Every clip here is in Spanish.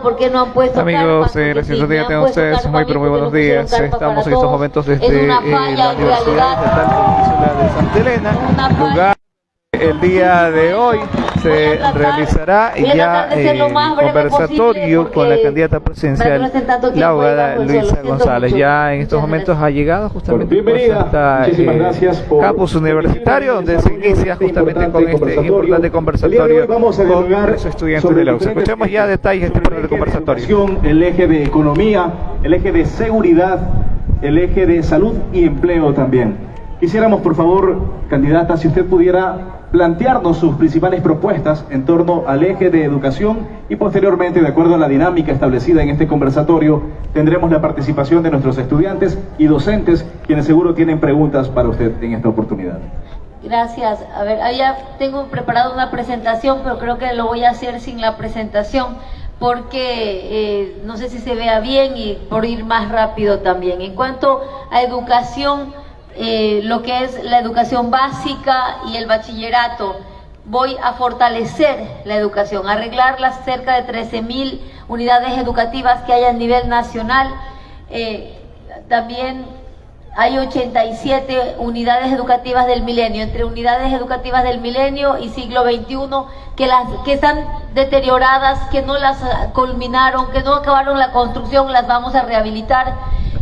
¿Por qué no han puesto amigos, carpas? gracias día tengan ustedes muy pero muy buenos días. Estamos en estos momentos desde la Universidad Estatal de Santa Elena, lugar el día de hoy se realizará ya un conversatorio con la candidata presidencial, la abogada Luisa González. Ya en estos momentos ha llegado justamente hasta campus universitario, donde se inicia justamente con este importante conversatorio con los estudiantes de la UCE. Escuchemos ya detalles de este conversatorio. El eje de economía, el eje de seguridad, el eje de salud y empleo también. Quisiéramos, por favor, candidata, si usted pudiera plantearnos sus principales propuestas en torno al eje de educación y posteriormente, de acuerdo a la dinámica establecida en este conversatorio, tendremos la participación de nuestros estudiantes y docentes, quienes seguro tienen preguntas para usted en esta oportunidad. Gracias. A ver, ya tengo preparada una presentación, pero creo que lo voy a hacer sin la presentación, porque no sé si se vea bien y por ir más rápido también. En cuanto a educación, lo que es la educación básica y el bachillerato, voy a fortalecer la educación, arreglar las cerca de 13.000 unidades educativas que hay a nivel nacional. También hay 87 unidades educativas del milenio, entre unidades educativas del milenio y siglo XXI, que están deterioradas, que no las culminaron, que no acabaron la construcción, las vamos a rehabilitar.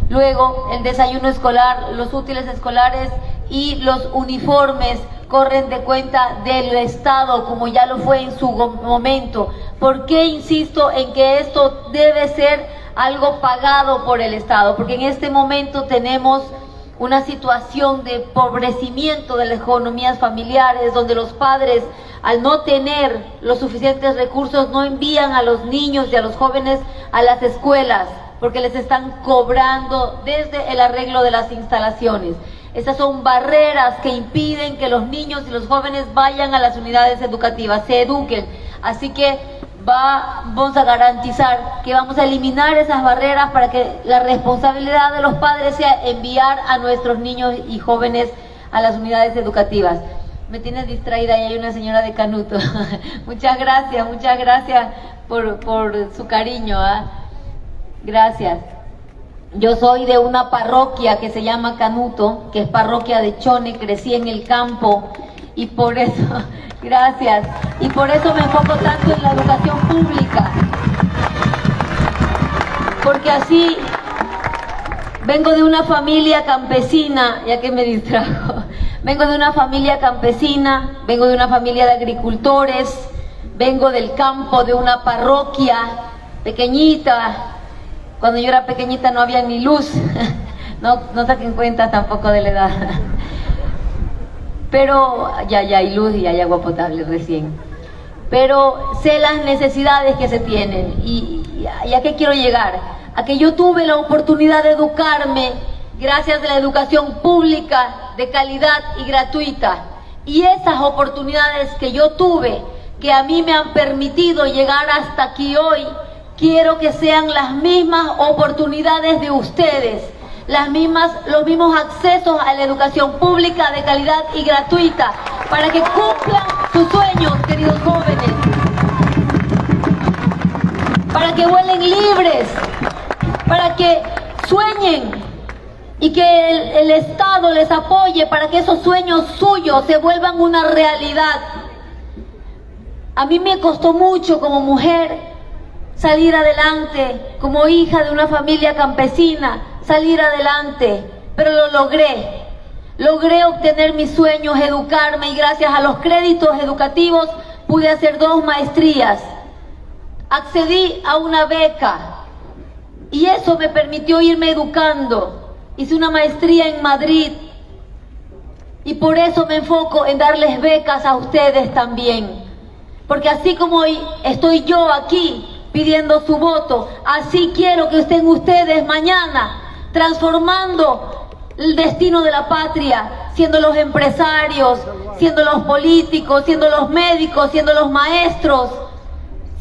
Luego, el desayuno escolar, los útiles escolares y los uniformes corren de cuenta del Estado, como ya lo fue en su momento. ¿Por qué insisto en que esto debe ser algo pagado por el Estado? Porque en este momento tenemos una situación de empobrecimiento de las economías familiares, donde los padres, al no tener los suficientes recursos, no envían a los niños y a los jóvenes a las escuelas, porque les están cobrando desde el arreglo de las instalaciones. Estas son barreras que impiden que los niños y los jóvenes vayan a las unidades educativas, se eduquen. Así que vamos a garantizar que vamos a eliminar esas barreras para que la responsabilidad de los padres sea enviar a nuestros niños y jóvenes a las unidades educativas. Me tienes distraída y hay una señora de Canuto. Muchas gracias por su cariño, Gracias. Yo soy de una parroquia que se llama Canuto, que es parroquia de Chone, crecí en el campo y por eso, gracias, y por eso me enfoco tanto en la educación pública, porque así vengo de una familia campesina, ya que me distrajo, vengo de una familia campesina, vengo de una familia de agricultores, vengo del campo, de una parroquia pequeñita. Cuando yo era pequeñita no había ni luz, no saquen cuenta tampoco de la edad. Pero ya hay luz y hay agua potable recién. Pero sé las necesidades que se tienen y a qué quiero llegar. A que yo tuve la oportunidad de educarme gracias a la educación pública de calidad y gratuita. Y esas oportunidades que yo tuve, que a mí me han permitido llegar hasta aquí hoy, quiero que sean las mismas oportunidades de ustedes, los mismos accesos a la educación pública de calidad y gratuita, para que cumplan sus sueños, queridos jóvenes, para que vuelen libres, para que sueñen y que el Estado les apoye para que esos sueños suyos se vuelvan una realidad. A mí me costó mucho como mujer salir adelante, como hija de una familia campesina, salir adelante, pero lo logré. Logré obtener mis sueños, educarme, y gracias a los créditos educativos pude hacer 2 maestrías. Accedí a una beca y eso me permitió irme educando. Hice una maestría en Madrid y por eso me enfoco en darles becas a ustedes también. Porque así como hoy estoy yo aquí pidiendo su voto, así quiero que estén ustedes mañana transformando el destino de la patria, siendo los empresarios, siendo los políticos, siendo los médicos, siendo los maestros,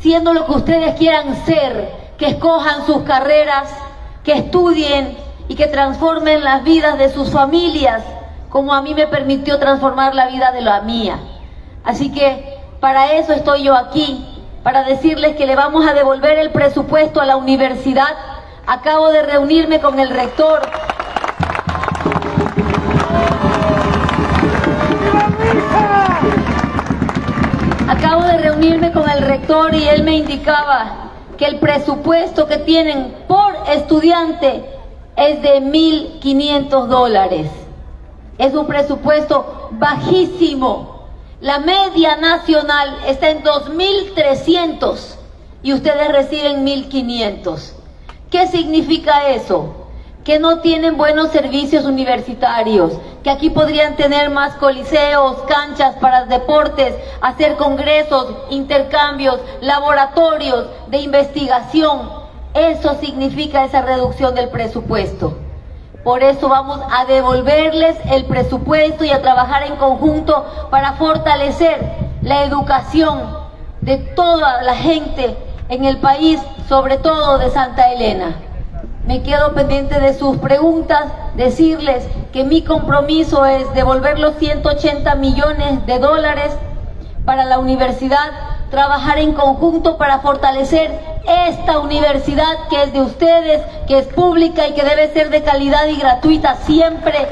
siendo lo que ustedes quieran ser, que escojan sus carreras, que estudien y que transformen las vidas de sus familias, como a mí me permitió transformar la vida de la mía. Así que para eso estoy yo aquí, para decirles que le vamos a devolver el presupuesto a la universidad. Acabo de reunirme con el rector. Acabo de reunirme con el rector y él me indicaba que el presupuesto que tienen por estudiante es de $1.500. Es un presupuesto bajísimo. La media nacional está en 2.300 y ustedes reciben 1.500. ¿Qué significa eso? Que no tienen buenos servicios universitarios, que aquí podrían tener más coliseos, canchas para deportes, hacer congresos, intercambios, laboratorios de investigación. Eso significa esa reducción del presupuesto. Por eso vamos a devolverles el presupuesto y a trabajar en conjunto para fortalecer la educación de toda la gente en el país, sobre todo de Santa Elena. Me quedo pendiente de sus preguntas, decirles que mi compromiso es devolver los $180 millones para la universidad, trabajar en conjunto para fortalecer esta universidad que es de ustedes, que es pública y que debe ser de calidad y gratuita siempre.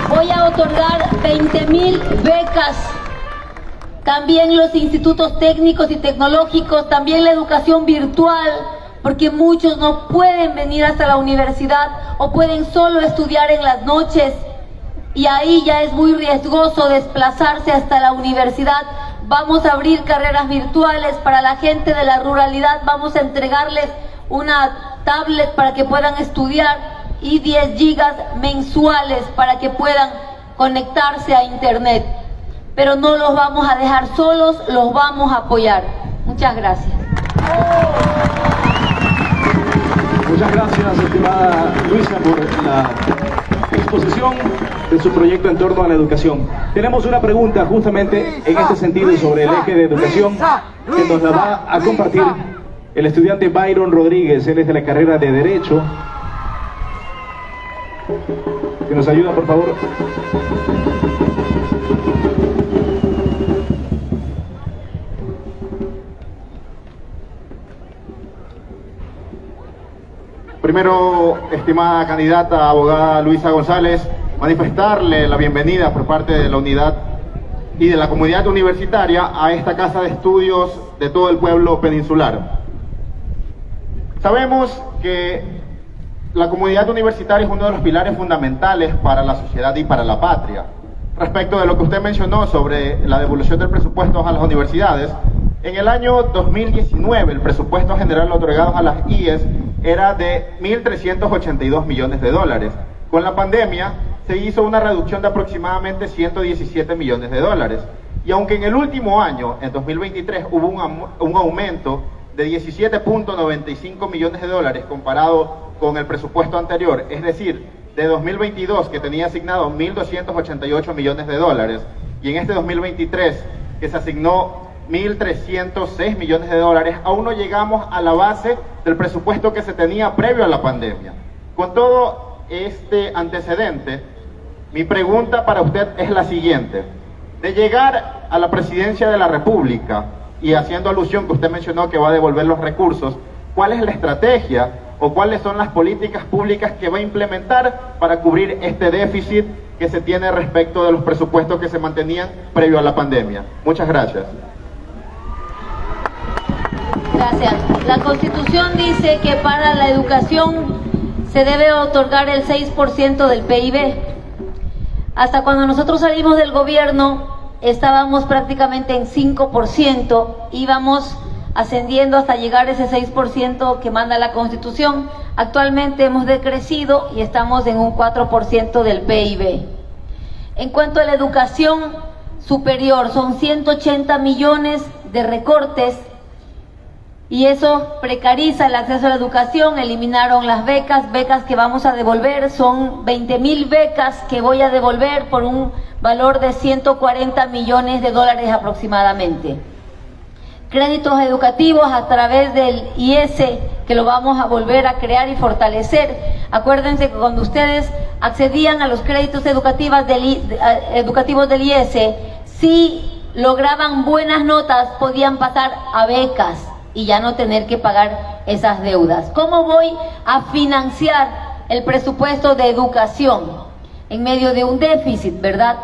Voy a otorgar 20.000 becas. También los institutos técnicos y tecnológicos, también la educación virtual, porque muchos no pueden venir hasta la universidad o pueden solo estudiar en las noches y ahí ya es muy riesgoso desplazarse hasta la universidad. Vamos a abrir carreras virtuales para la gente de la ruralidad, vamos a entregarles una tablet para que puedan estudiar y 10 gigas mensuales para que puedan conectarse a internet. Pero no los vamos a dejar solos, los vamos a apoyar. Muchas gracias. Muchas gracias, estimada Luisa, por la exposición de su proyecto en torno a la educación. Tenemos una pregunta justamente en este sentido sobre el eje de educación que nos la va a compartir el estudiante Byron Rodríguez. Él es de la carrera de Derecho. Que nos ayuda, por favor. Primero, estimada candidata abogada Luisa González, manifestarle la bienvenida por parte de la unidad y de la comunidad universitaria a esta casa de estudios de todo el pueblo peninsular. Sabemos que la comunidad universitaria es uno de los pilares fundamentales para la sociedad y para la patria. Respecto de lo que usted mencionó sobre la devolución del presupuesto a las universidades, en el año 2019 el presupuesto general otorgado a las IES era de $1.382 millones. Con la pandemia se hizo una reducción de aproximadamente $117 millones. Y aunque en el último año, en 2023, hubo un aumento de $17.95 millones comparado con el presupuesto anterior, es decir, de 2022 que tenía asignado $1.288 millones y en este 2023 que se asignó $1.306 millones, aún no llegamos a la base del presupuesto que se tenía previo a la pandemia. Con todo este antecedente, mi pregunta para usted es la siguiente: de llegar a la presidencia de la República, y haciendo alusión que usted mencionó que va a devolver los recursos, ¿cuál es la estrategia o cuáles son las políticas públicas que va a implementar para cubrir este déficit que se tiene respecto de los presupuestos que se mantenían previo a la pandemia? Muchas gracias. Gracias. La Constitución dice que para la educación se debe otorgar el 6% del PIB. Hasta cuando nosotros salimos del gobierno estábamos prácticamente en 5%, íbamos ascendiendo hasta llegar a ese 6% que manda la Constitución. Actualmente hemos decrecido y estamos en un 4% del PIB. En cuanto a la educación superior, son 180 millones de recortes y eso precariza el acceso a la educación. Eliminaron las becas que vamos a devolver, son 20.000 becas que voy a devolver por un valor de $140 millones aproximadamente. Créditos educativos a través del IES que lo vamos a volver a crear y fortalecer. Acuérdense que cuando ustedes accedían a los créditos educativos del IES, si lograban buenas notas, podían pasar a becas y ya no tener que pagar esas deudas. ¿Cómo voy a financiar el presupuesto de educación en medio de un déficit, verdad?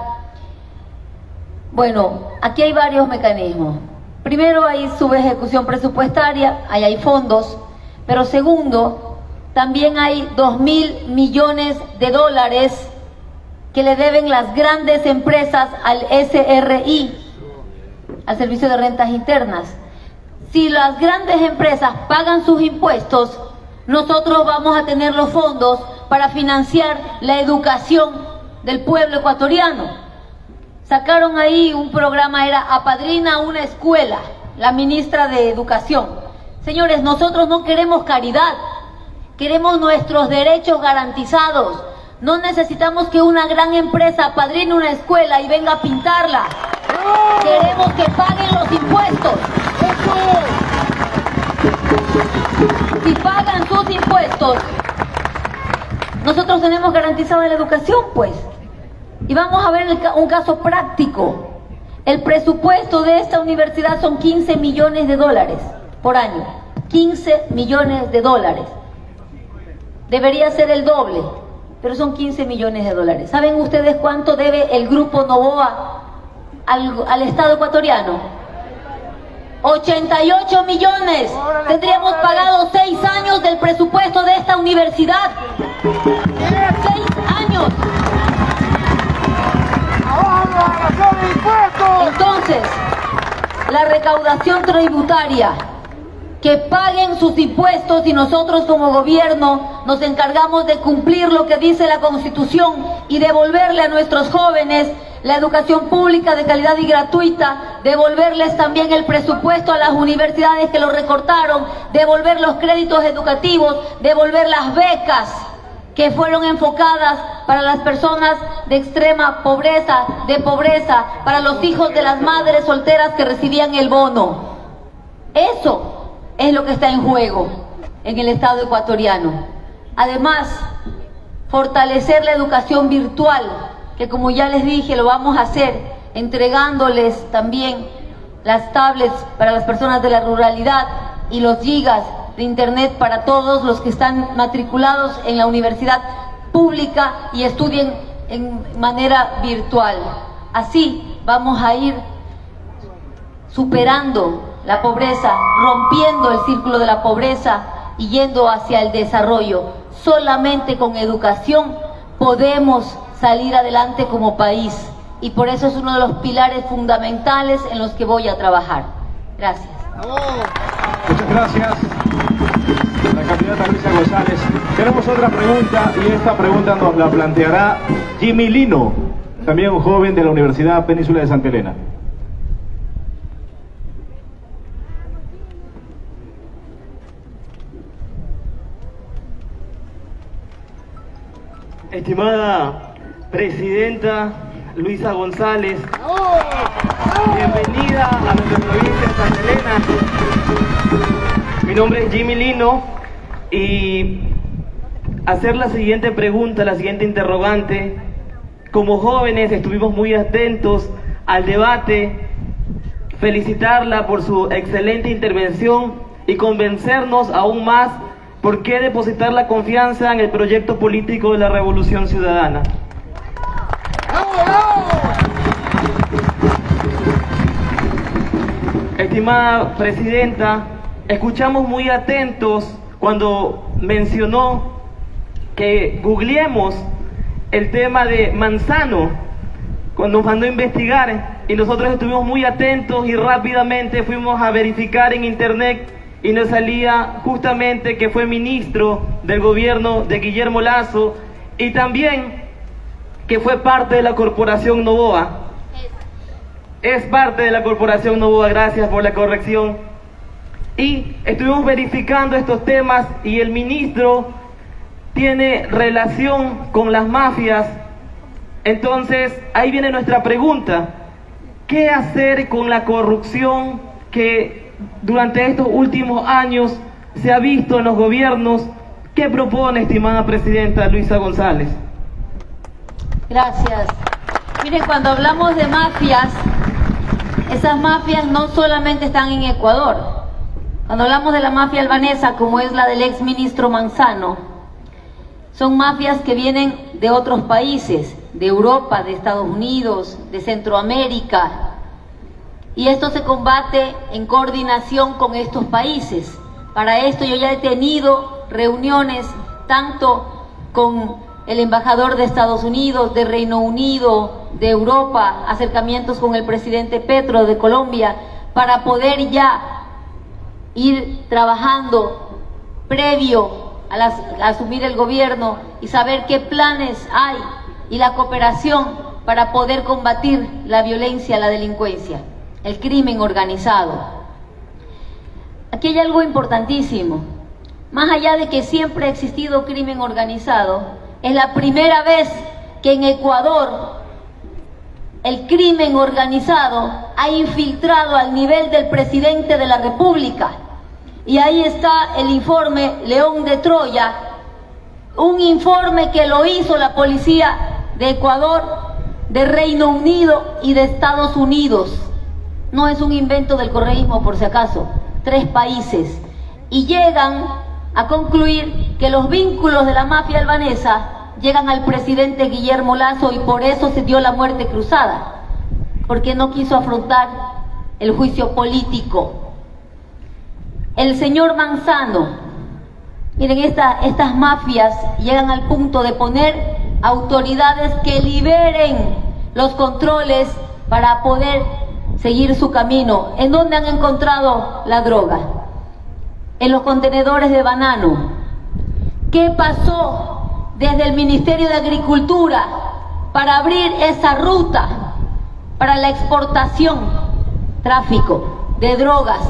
Bueno, aquí hay varios mecanismos. Primero, hay subejecución presupuestaria, ahí hay fondos, pero segundo, también hay 2.000 millones de dólares que le deben las grandes empresas al SRI, al Servicio de Rentas Internas. Si las grandes empresas pagan sus impuestos, nosotros vamos a tener los fondos para financiar la educación del pueblo ecuatoriano. Sacaron ahí un programa, era Apadrina una escuela, la ministra de Educación. Señores, nosotros no queremos caridad, queremos nuestros derechos garantizados. No necesitamos que una gran empresa apadrine una escuela y venga a pintarla. Queremos que paguen los impuestos. Si pagan sus impuestos, nosotros tenemos garantizada la educación, pues. Y vamos a ver un caso práctico. El presupuesto de esta universidad son 15 millones de dólares por año. 15 millones de dólares. Debería ser el doble, pero son 15 millones de dólares. ¿Saben ustedes cuánto debe el Grupo Novoa al Estado ecuatoriano? 88 millones. Tendríamos pagado 6 años del presupuesto de esta universidad. 6 años. Entonces, la recaudación tributaria, que paguen sus impuestos y nosotros como gobierno nos encargamos de cumplir lo que dice la Constitución y devolverle a nuestros jóvenes la educación pública de calidad y gratuita, devolverles también el presupuesto a las universidades que lo recortaron, devolver los créditos educativos, devolver las becas que fueron enfocadas para las personas de extrema pobreza, para los hijos de las madres solteras que recibían el bono. Eso es lo que está en juego en el Estado ecuatoriano. Además, fortalecer la educación virtual, que como ya les dije, lo vamos a hacer entregándoles también las tablets para las personas de la ruralidad y los gigas de internet para todos los que están matriculados en la universidad pública y estudien en manera virtual. Así vamos a ir superando la pobreza, rompiendo el círculo de la pobreza y yendo hacia el desarrollo. Solamente con educación podemos salir adelante como país y por eso es uno de los pilares fundamentales en los que voy a trabajar. Gracias. Muchas gracias, la candidata Luisa González. Tenemos otra pregunta y esta pregunta nos la planteará Jimmy Lino, también un joven de la Universidad Península de Santa Elena. Estimada Presidenta Luisa González, bienvenida a nuestra provincia de Santa Elena. Mi nombre es Jimmy Lino y hacer la siguiente pregunta, la siguiente interrogante. Como jóvenes estuvimos muy atentos al debate, felicitarla por su excelente intervención y convencernos aún más por qué depositar la confianza en el proyecto político de la Revolución Ciudadana. Estimada Presidenta, escuchamos muy atentos cuando mencionó que googleemos el tema de Manzano, cuando nos mandó a investigar, y nosotros estuvimos muy atentos y rápidamente fuimos a verificar en internet y nos salía justamente que fue ministro del gobierno de Guillermo Lasso y también que fue parte de la Corporación Novoa. Es parte de la Corporación Novoa, gracias por la corrección. Y estuvimos verificando estos temas y el ministro tiene relación con las mafias. Entonces, ahí viene nuestra pregunta. ¿Qué hacer con la corrupción que durante estos últimos años se ha visto en los gobiernos. ¿Qué propone, estimada presidenta Luisa González? Gracias. Miren, cuando hablamos de mafias, esas mafias no solamente están en Ecuador. Cuando hablamos de la mafia albanesa, como es la del ex ministro Manzano, son mafias que vienen de otros países, de Europa, de Estados Unidos, de Centroamérica, y esto se combate en coordinación con estos países. Para esto yo ya he tenido reuniones tanto con el embajador de Estados Unidos, de Reino Unido, de Europa, acercamientos con el presidente Petro de Colombia, para poder ya ir trabajando previo a asumir el gobierno y saber qué planes hay y la cooperación para poder combatir la violencia, la delincuencia, el crimen organizado. Aquí hay algo importantísimo. Más allá de que siempre ha existido crimen organizado, es la primera vez que en Ecuador el crimen organizado ha infiltrado al nivel del presidente de la República. Y ahí está el informe León de Troya, un informe que lo hizo la policía de Ecuador, de Reino Unido y de Estados Unidos. No es un invento del correísmo, por si acaso. 3 países. Y llegan a concluir que los vínculos de la mafia albanesa llegan al presidente Guillermo Lasso, y por eso se dio la muerte cruzada, porque no quiso afrontar el juicio político. El señor Manzano, miren, estas mafias llegan al punto de poner autoridades que liberen los controles para poder seguir su camino. ¿En dónde han encontrado la droga? En los contenedores de banano. ¿Qué pasó desde el Ministerio de Agricultura para abrir esa ruta para la exportación, tráfico de drogas?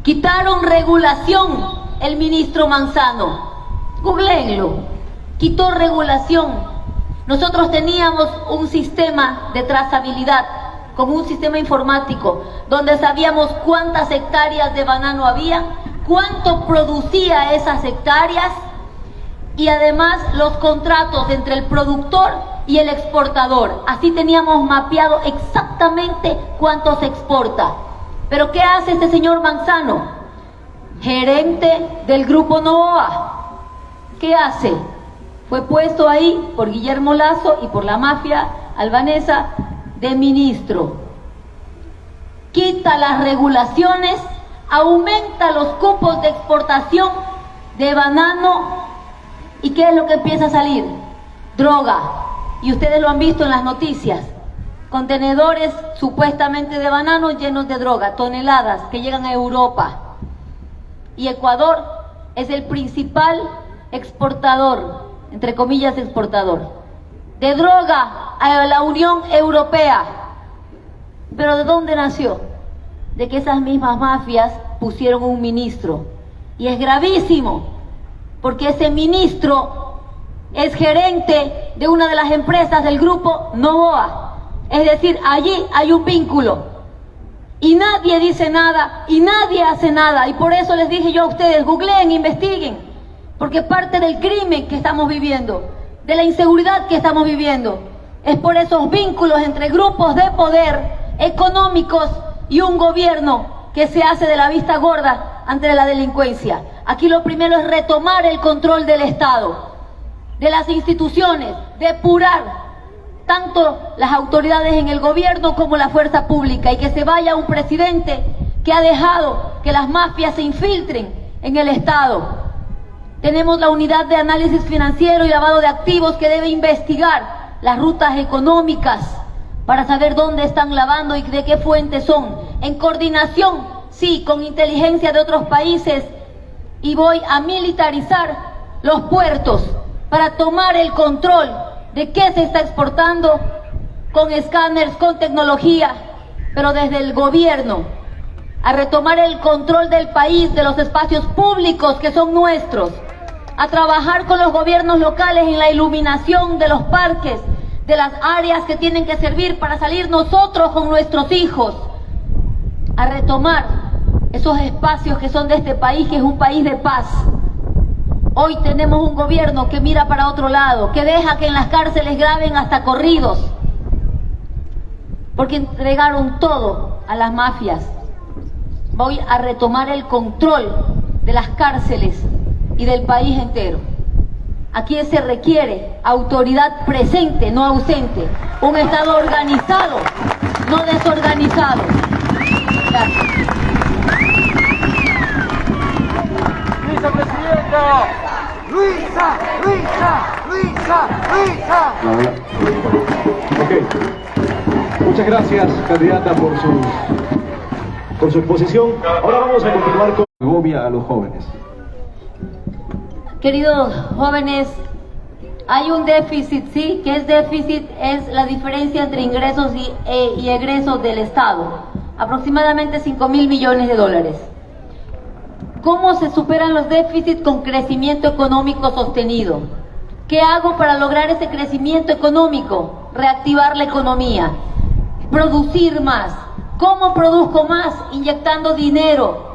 Quitaron regulación el ministro Manzano. Googleenlo. Quitó regulación. Nosotros teníamos un sistema de trazabilidad, como un sistema informático, donde sabíamos cuántas hectáreas de banano había, cuánto producía esas hectáreas, y además los contratos entre el productor y el exportador. Así teníamos mapeado exactamente cuánto se exporta. Pero ¿qué hace este señor Manzano? Gerente del Grupo Novoa. ¿Qué hace? Fue puesto ahí por Guillermo Lasso y por la mafia albanesa de ministro. Quita las regulaciones, aumenta los cupos de exportación de banano, ¿y qué es lo que empieza a salir? Droga. Y ustedes lo han visto en las noticias. Contenedores supuestamente de banano llenos de droga, toneladas que llegan a Europa. Y Ecuador es el principal exportador, entre comillas exportador, de droga a la Unión Europea. ¿Pero de dónde nació? De que esas mismas mafias pusieron un ministro. Y es gravísimo, porque ese ministro es gerente de una de las empresas del grupo Novoa. Es decir, allí hay un vínculo. Y nadie dice nada, y nadie hace nada. Y por eso les dije yo a ustedes, googleen, investiguen. Porque parte del crimen que estamos viviendo, de la inseguridad que estamos viviendo, es por esos vínculos entre grupos de poder económicos y un gobierno que se hace de la vista gorda ante la delincuencia. Aquí lo primero es retomar el control del Estado, de las instituciones, depurar tanto las autoridades en el gobierno como la fuerza pública, y que se vaya un presidente que ha dejado que las mafias se infiltren en el Estado. Tenemos la unidad de análisis financiero y lavado de activos que debe investigar las rutas económicas para saber dónde están lavando y de qué fuentes son, en coordinación, sí, con inteligencia de otros países. Y voy a militarizar los puertos para tomar el control de qué se está exportando, con escáneres, con tecnología, pero desde el gobierno, a retomar el control del país, de los espacios públicos que son nuestros, a trabajar con los gobiernos locales en la iluminación de los parques, de las áreas que tienen que servir para salir nosotros con nuestros hijos, a retomar esos espacios que son de este país, que es un país de paz. Hoy tenemos un gobierno que mira para otro lado, que deja que en las cárceles graben hasta corridos, porque entregaron todo a las mafias. Voy a retomar el control de las cárceles y del país entero. Aquí se requiere autoridad presente, no ausente, un Estado organizado, no desorganizado. Gracias. Vicepresidenta. Luisa. Ok. Muchas gracias, candidata, por su exposición. Ahora vamos a continuar con Segovia a los jóvenes. Queridos jóvenes, hay un déficit, sí, que es déficit, es la diferencia entre ingresos y egresos del Estado, aproximadamente 5.000 millones de dólares. ¿Cómo se superan los déficits? Con crecimiento económico sostenido. ¿Qué hago para lograr ese crecimiento económico? Reactivar la economía, producir más. ¿Cómo produzco más? Inyectando dinero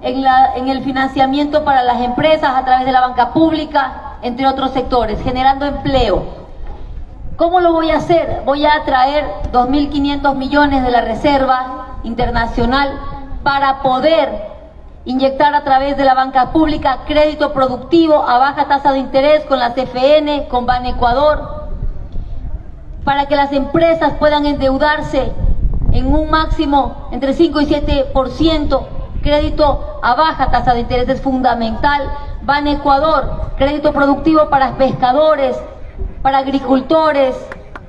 en el financiamiento para las empresas a través de la banca pública, entre otros sectores, generando empleo. ¿Cómo lo voy a hacer? Voy a traer 2.500 millones de la Reserva Internacional para poder inyectar a través de la banca pública crédito productivo a baja tasa de interés con la CFN, con Banecuador, para que las empresas puedan endeudarse en un máximo entre 5 y 7%, crédito a baja tasa de interés es fundamental. Banecuador, crédito productivo para pescadores, para agricultores,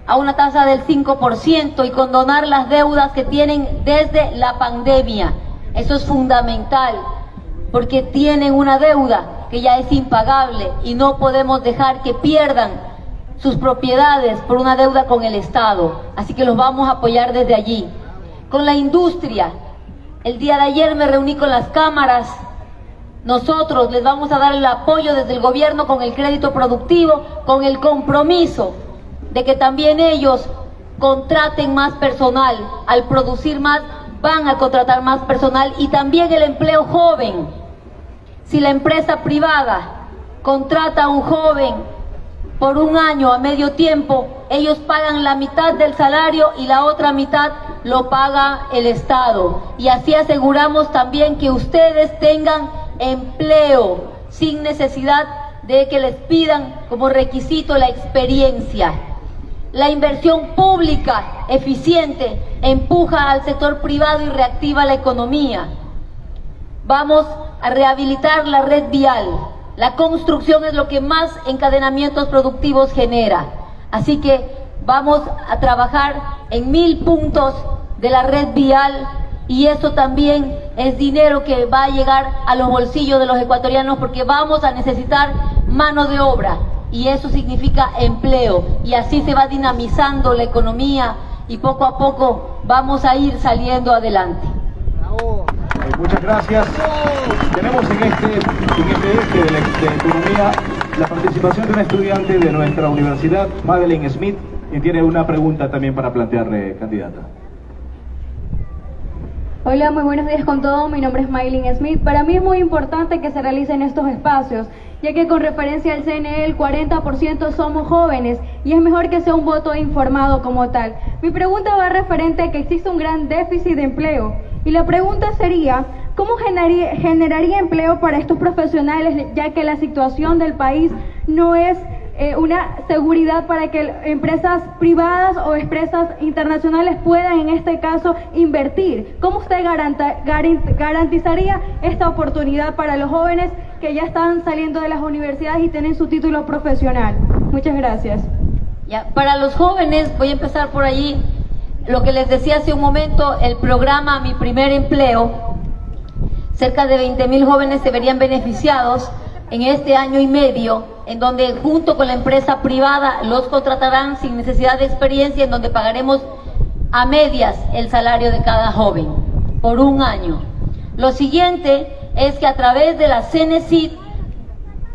a una tasa del 5% y condonar las deudas que tienen desde la pandemia. Eso es fundamental, porque tienen una deuda que ya es impagable y no podemos dejar que pierdan sus propiedades por una deuda con el Estado. Así que los vamos a apoyar desde allí. Con la industria, el día de ayer me reuní con las cámaras. Nosotros les vamos a dar el apoyo desde el gobierno con el crédito productivo, con el compromiso de que también ellos contraten más personal. Al producir más, van a contratar más personal, y también el empleo joven. Si la empresa privada contrata a un joven por un año a medio tiempo, ellos pagan la mitad del salario y la otra mitad lo paga el Estado. Y así aseguramos también que ustedes tengan empleo sin necesidad de que les pidan como requisito la experiencia. La inversión pública eficiente empuja al sector privado y reactiva la economía. Vamos a rehabilitar la red vial. La construcción es lo que más encadenamientos productivos genera. Así que vamos a trabajar en 1000 puntos de la red vial, y eso también es dinero que va a llegar a los bolsillos de los ecuatorianos, porque vamos a necesitar mano de obra. Y eso significa empleo, y así se va dinamizando la economía y poco a poco vamos a ir saliendo adelante. Muchas gracias. Tenemos en este eje de economía la participación de una estudiante de nuestra universidad, Madeleine Smith, y tiene una pregunta también para plantearle, candidata. Hola, muy buenos días con todos. Mi nombre es Madeleine Smith. Para mí es muy importante que se realicen estos espacios, ya que con referencia al CNE el 40% somos jóvenes y es mejor que sea un voto informado como tal. Mi pregunta va referente a que existe un gran déficit de empleo, y la pregunta sería: ¿cómo generaría empleo para estos profesionales, ya que la situación del país no es una seguridad para que empresas privadas o empresas internacionales puedan, en este caso, invertir? ¿Cómo usted garantizaría esta oportunidad para los jóvenes que ya están saliendo de las universidades y tienen su título profesional? Muchas gracias. Ya, para los jóvenes, voy a empezar por allí. Lo que les decía hace un momento, el programa Mi Primer Empleo, cerca de 20.000 jóvenes se verían beneficiados en este año y medio, en donde junto con la empresa privada los contratarán sin necesidad de experiencia, en donde pagaremos a medias el salario de cada joven por un año. Lo siguiente es que a través de la CENESID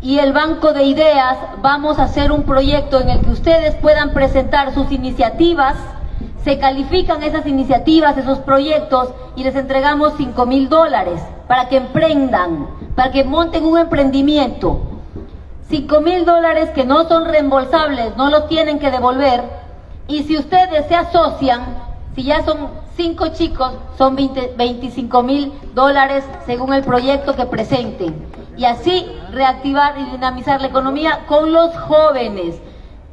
y el Banco de Ideas vamos a hacer un proyecto en el que ustedes puedan presentar sus iniciativas Se califican esas iniciativas, esos proyectos, y les entregamos $5,000 para que emprendan, para que monten un emprendimiento. $5,000 que no son reembolsables, no los tienen que devolver. Y si ustedes se asocian, si ya son 5 chicos, son $25,000 según el proyecto que presenten. Y así reactivar y dinamizar la economía con los jóvenes,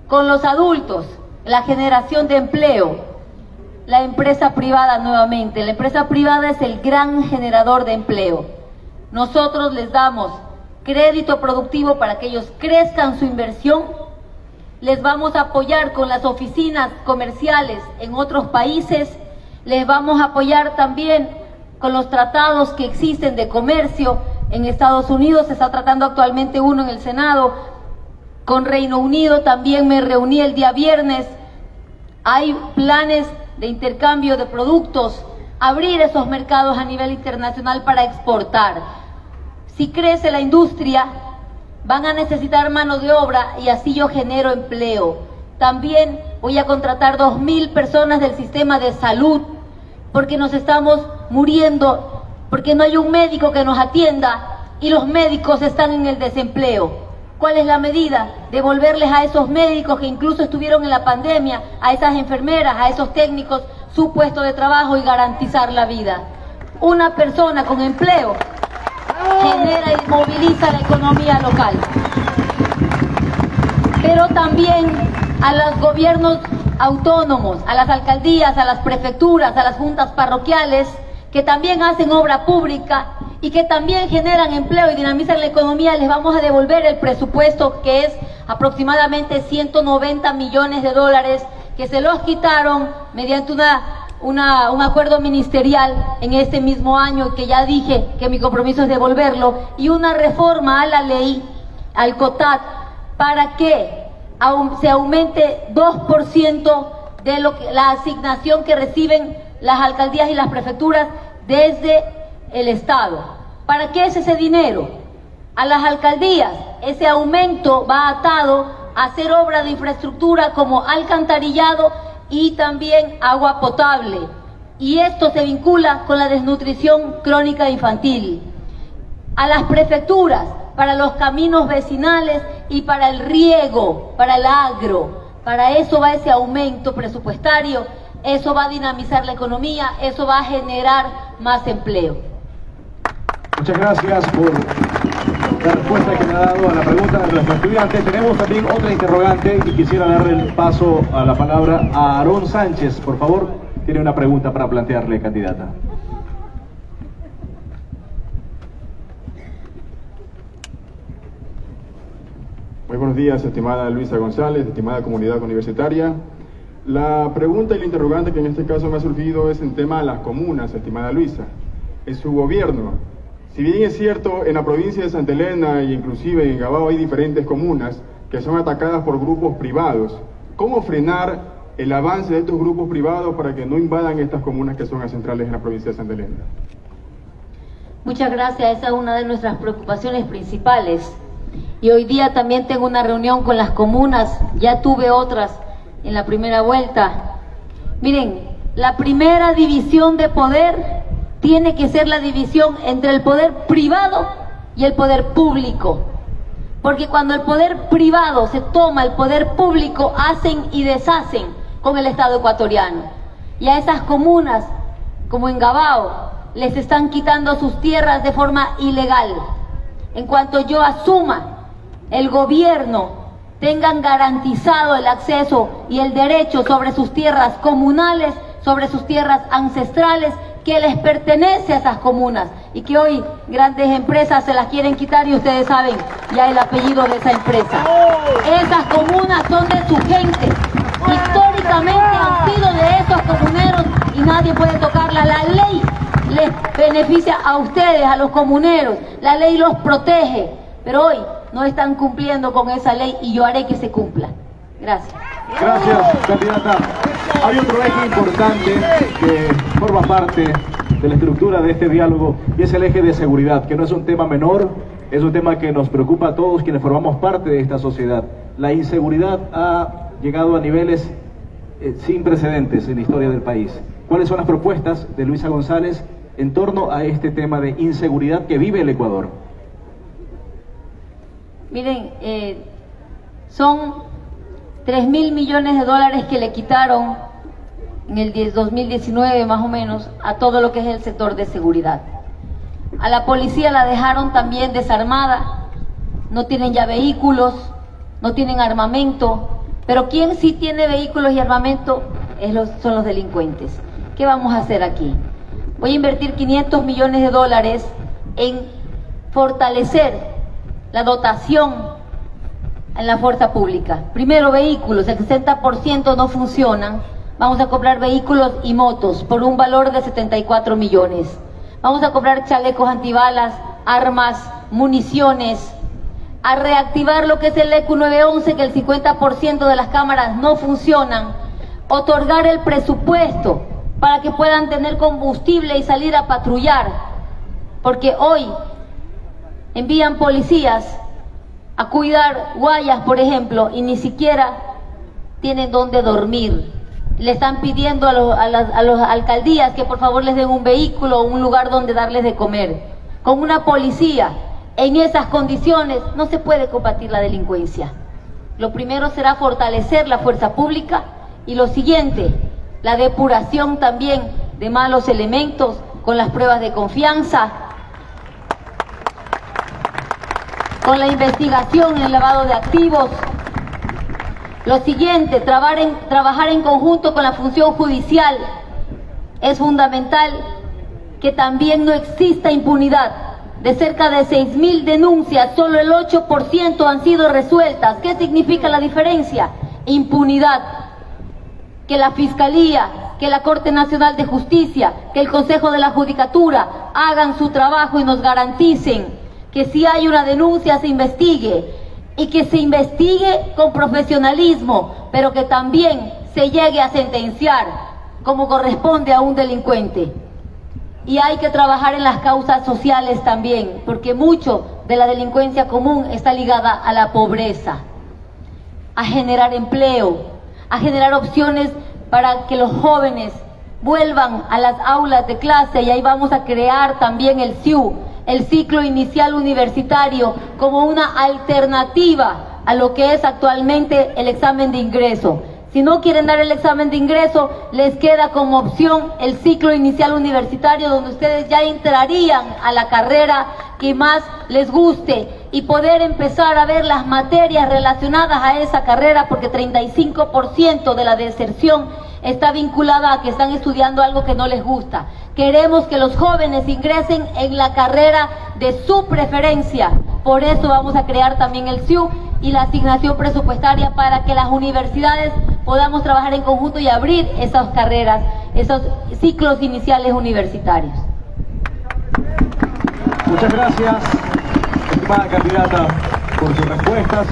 con los adultos, la generación de empleo. La empresa privada nuevamente, la empresa privada es el gran generador de empleo. Nosotros les damos crédito productivo para que ellos crezcan su inversión. Les vamos a apoyar con las oficinas comerciales en otros países. Les vamos a apoyar también con los tratados que existen de comercio. En Estados Unidos se está tratando actualmente uno en el Senado. Con Reino Unido también me reuní el día viernes. Hay planes de intercambio de productos, abrir esos mercados a nivel internacional para exportar. Si crece la industria, van a necesitar mano de obra y así yo genero empleo. También voy a contratar 2,000 personas del sistema de salud, porque nos estamos muriendo, porque no hay un médico que nos atienda y los médicos están en el desempleo. ¿Cuál es la medida? Devolverles a esos médicos que incluso estuvieron en la pandemia, a esas enfermeras, a esos técnicos, su puesto de trabajo y garantizar la vida. Una persona con empleo genera y moviliza la economía local. Pero también a los gobiernos autónomos, a las alcaldías, a las prefecturas, a las juntas parroquiales, que también hacen obra pública y que también generan empleo y dinamizan la economía, les vamos a devolver el presupuesto, que es aproximadamente $190 millones, que se los quitaron mediante un acuerdo ministerial en este mismo año, que ya dije que mi compromiso es devolverlo, y una reforma a la ley, al COTAD, para que se aumente 2% de la asignación que reciben las alcaldías y las prefecturas desde el Estado. ¿Para qué es ese dinero? A las alcaldías. Ese aumento va atado a hacer obra de infraestructura como alcantarillado y también agua potable. Y esto se vincula con la desnutrición crónica infantil. A las prefecturas, para los caminos vecinales y para el riego, para el agro. Para eso va ese aumento presupuestario. Eso va a dinamizar la economía, eso va a generar más empleo. Muchas gracias por la respuesta que me ha dado a la pregunta de nuestro estudiante. Tenemos también otra interrogante y quisiera darle el paso a la palabra a Aarón Sánchez. Por favor, tiene una pregunta para plantearle, candidata. Muy buenos días, estimada Luisa González, estimada comunidad universitaria. La pregunta y la interrogante que en este caso me ha surgido es en tema de las comunas, estimada Luisa. En su gobierno, si bien es cierto, en la provincia de Santa Elena e inclusive en Gabao hay diferentes comunas que son atacadas por grupos privados, ¿cómo frenar el avance de estos grupos privados para que no invadan estas comunas que son centrales en la provincia de Santa Elena? Muchas gracias, esa es una de nuestras preocupaciones principales. Y hoy día también tengo una reunión con las comunas, ya tuve otras en la primera vuelta. Miren, la primera división de poder tiene que ser la división entre el poder privado y el poder público. Porque cuando el poder privado se toma el poder público, hacen y deshacen con el Estado ecuatoriano. Y a esas comunas, como en Gabao, les están quitando sus tierras de forma ilegal. En cuanto yo asuma el gobierno, tengan garantizado el acceso y el derecho sobre sus tierras comunales, sobre sus tierras ancestrales, que les pertenece a esas comunas y que hoy grandes empresas se las quieren quitar y ustedes saben ya el apellido de esa empresa. Esas comunas son de su gente, históricamente han sido de esos comuneros y nadie puede tocarla. La ley les beneficia a ustedes, a los comuneros, la ley los protege, pero hoy no están cumpliendo con esa ley y yo haré que se cumpla. Gracias. Gracias, candidata. Hay otro eje importante que forma parte de la estructura de este diálogo y es el eje de seguridad, que no es un tema menor, es un tema que nos preocupa a todos quienes formamos parte de esta sociedad. La inseguridad ha llegado a niveles sin precedentes en la historia del país. ¿Cuáles son las propuestas de Luisa González en torno a este tema de inseguridad que vive el Ecuador? Miren, son 3.000 millones de dólares que le quitaron en el 2019 más o menos a todo lo que es el sector de seguridad. A la policía la dejaron también desarmada, no tienen ya vehículos, no tienen armamento, pero quien sí tiene vehículos y armamento son los delincuentes. ¿Qué vamos a hacer aquí? Voy a invertir 500 millones de dólares en fortalecer la dotación en la fuerza pública. Primero, vehículos, el 60% no funcionan. Vamos a comprar vehículos y motos por un valor de 74 millones. Vamos a comprar chalecos antibalas, armas, municiones, a reactivar lo que es el EQ911, que el 50% de las cámaras no funcionan, otorgar el presupuesto para que puedan tener combustible y salir a patrullar, porque hoy envían policías a cuidar Guayas, por ejemplo, y ni siquiera tienen dónde dormir. Le están pidiendo a las alcaldías que por favor les den un vehículo o un lugar donde darles de comer. Con una policía en esas condiciones no se puede combatir la delincuencia. Lo primero será fortalecer la fuerza pública y lo siguiente, la depuración también de malos elementos con las pruebas de confianza, con la investigación en el lavado de activos. Lo siguiente, trabajar en conjunto con la función judicial. Es fundamental que también no exista impunidad. De cerca de 6.000 denuncias, solo el 8% han sido resueltas. ¿Qué significa la diferencia? Impunidad. Que la Fiscalía, que la Corte Nacional de Justicia, que el Consejo de la Judicatura hagan su trabajo y nos garanticen que si hay una denuncia se investigue. Y que se investigue con profesionalismo, pero que también se llegue a sentenciar como corresponde a un delincuente. Y hay que trabajar en las causas sociales también, porque mucho de la delincuencia común está ligada a la pobreza, a generar empleo, a generar opciones para que los jóvenes vuelvan a las aulas de clase, y ahí vamos a crear también el CIU, el ciclo inicial universitario, como una alternativa a lo que es actualmente el examen de ingreso. Si no quieren dar el examen de ingreso, les queda como opción el ciclo inicial universitario, donde ustedes ya entrarían a la carrera que más les guste y poder empezar a ver las materias relacionadas a esa carrera, porque 35% de la deserción está vinculada a que están estudiando algo que no les gusta. Queremos que los jóvenes ingresen en la carrera de su preferencia. Por eso vamos a crear también el CIU y la asignación presupuestaria para que las universidades podamos trabajar en conjunto y abrir esas carreras, esos ciclos iniciales universitarios. Muchas gracias, estimada candidata, por sus respuestas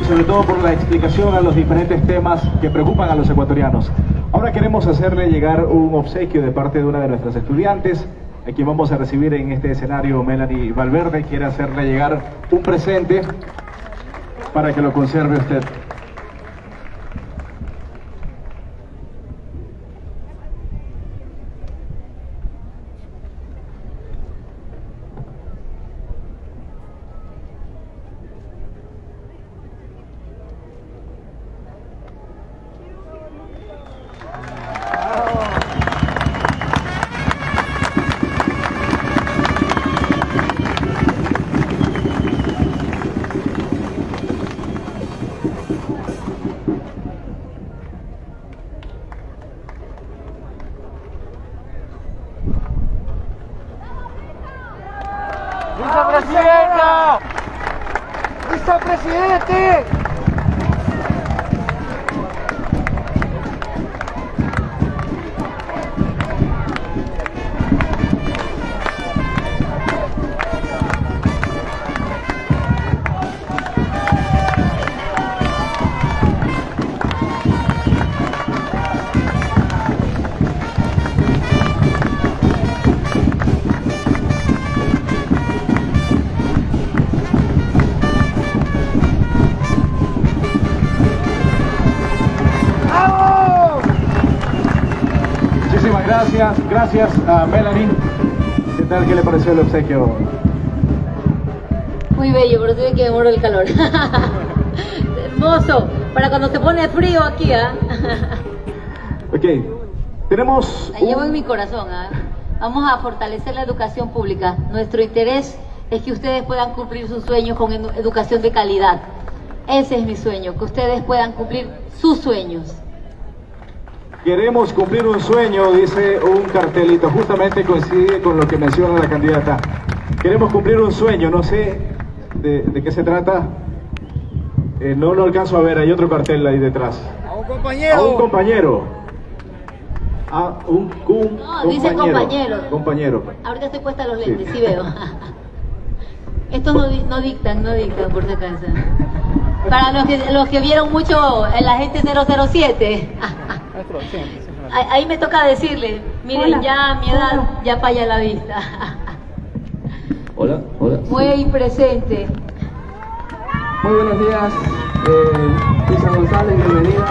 y sobre todo por la explicación a los diferentes temas que preocupan a los ecuatorianos. Ahora queremos hacerle llegar un obsequio de parte de una de nuestras estudiantes, a quien vamos a recibir en este escenario. Melanie Valverde quiere hacerle llegar un presente para que lo conserve usted. ¡Vicepresidenta! ¡Vicepresidente! Muchísimas gracias. Gracias a Melanie. ¿Qué tal? ¿Qué le pareció el obsequio? Muy bello, pero tuve que me muero el calor. Hermoso, para cuando se pone frío aquí, ¿ah? Ok, tenemos... La llevo en mi corazón, ¿ah? Vamos a fortalecer la educación pública. Nuestro interés es que ustedes puedan cumplir sus sueños con educación de calidad. Ese es mi sueño, que ustedes puedan cumplir sus sueños. Queremos cumplir un sueño, dice un cartelito, justamente coincide con lo que menciona la candidata. Queremos cumplir un sueño, no sé de qué se trata. No lo alcanzo a ver, hay otro cartel ahí detrás. A un compañero. A un compañero. A un No, dice compañero. Compañero. Ahorita estoy puesta los lentes, sí veo. Estos no dictan, por si acaso. Para los que vieron mucho el agente 007. Ahí me toca decirle, miren, ya a mi edad, ya falla la vista. Hola. Muy presente. Muy buenos días, Luisa González, bienvenida.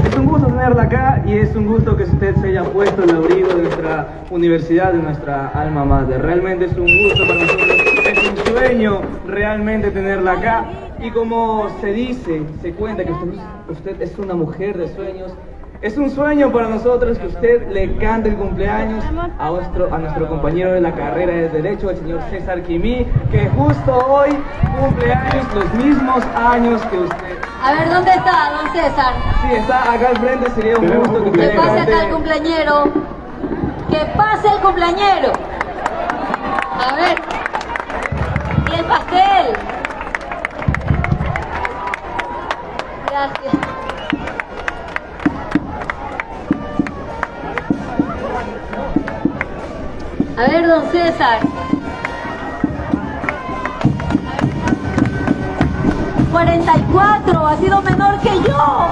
Es un gusto tenerla acá y es un gusto que usted se haya puesto el abrigo de nuestra universidad, de nuestra alma mater. Realmente es un gusto para nosotros, es un sueño realmente tenerla acá. Y como se dice, se cuenta que usted es una mujer de sueños. Es un sueño para nosotros que usted le cante el cumpleaños a nuestro compañero de la carrera de Derecho, el señor César Quimí, que justo hoy cumple años, los mismos años que usted. A ver, ¿dónde está, don César? Sí, está acá al frente, sería un gusto que usted Que pase acá el cumpleañero. Que pase el cumpleañero. A ver. Y el pastel. Gracias. A ver, don César. 44, ha sido menor que yo.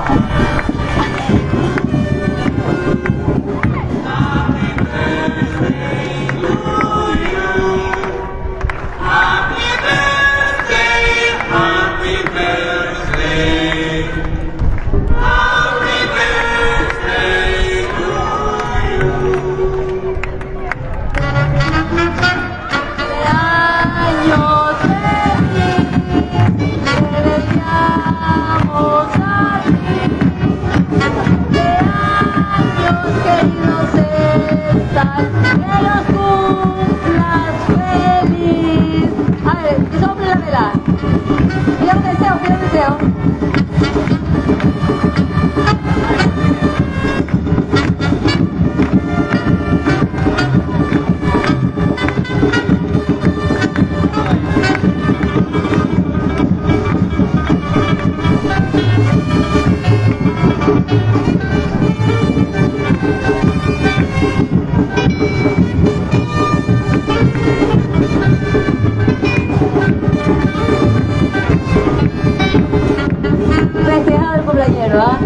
Festejado el cumpleañero, ¿ah?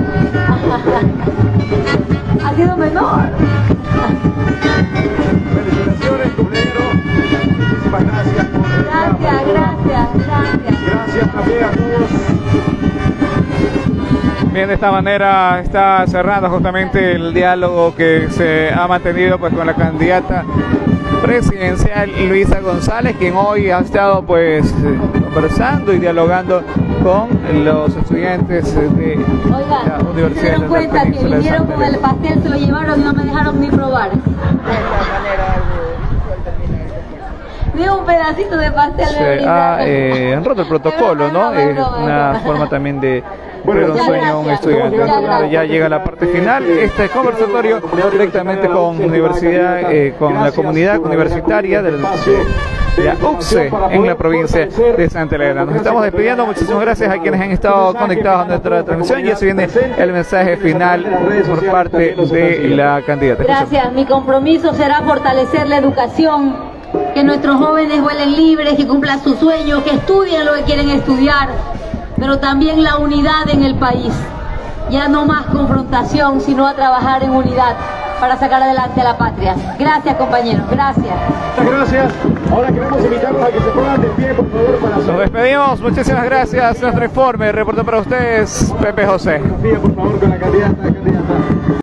Ha sido menor. Felicitaciones, cumpleañero. Muchísimas gracias por Gracias también a todos. Bien, de esta manera está cerrando justamente el diálogo que se ha mantenido pues con la candidata presidencial Luisa González, quien hoy ha estado pues conversando y dialogando con los estudiantes de la Universidad ¿se dieron cuenta que vinieron con el pastel, se lo llevaron y no me dejaron ni probar? Ni un pedacito de pastel. Se han roto el protocolo, ¿no? Es una forma también de ver un sueño a un estudiante. Ya llega la parte final. Este conversatorio directamente con universidad, con la comunidad universitaria de la UCSE en la provincia de Santa Elena. Nos estamos despidiendo. Muchísimas gracias a quienes han estado conectados a nuestra transmisión. Ya se viene el mensaje final por parte de la candidata. Gracias. Mi compromiso será fortalecer la educación, que nuestros jóvenes vuelen libres, que cumplan sus sueños, que estudien lo que quieren estudiar, pero también la unidad en el país. Ya no más confrontación, sino a trabajar en unidad para sacar adelante a la patria. Gracias, compañeros, gracias. Muchas gracias. Ahora queremos invitarlos a que se pongan de pie, por favor, para Nos despedimos, muchísimas gracias. Nuestro informe, reportó para ustedes Pepe José. Por favor, con la candidata.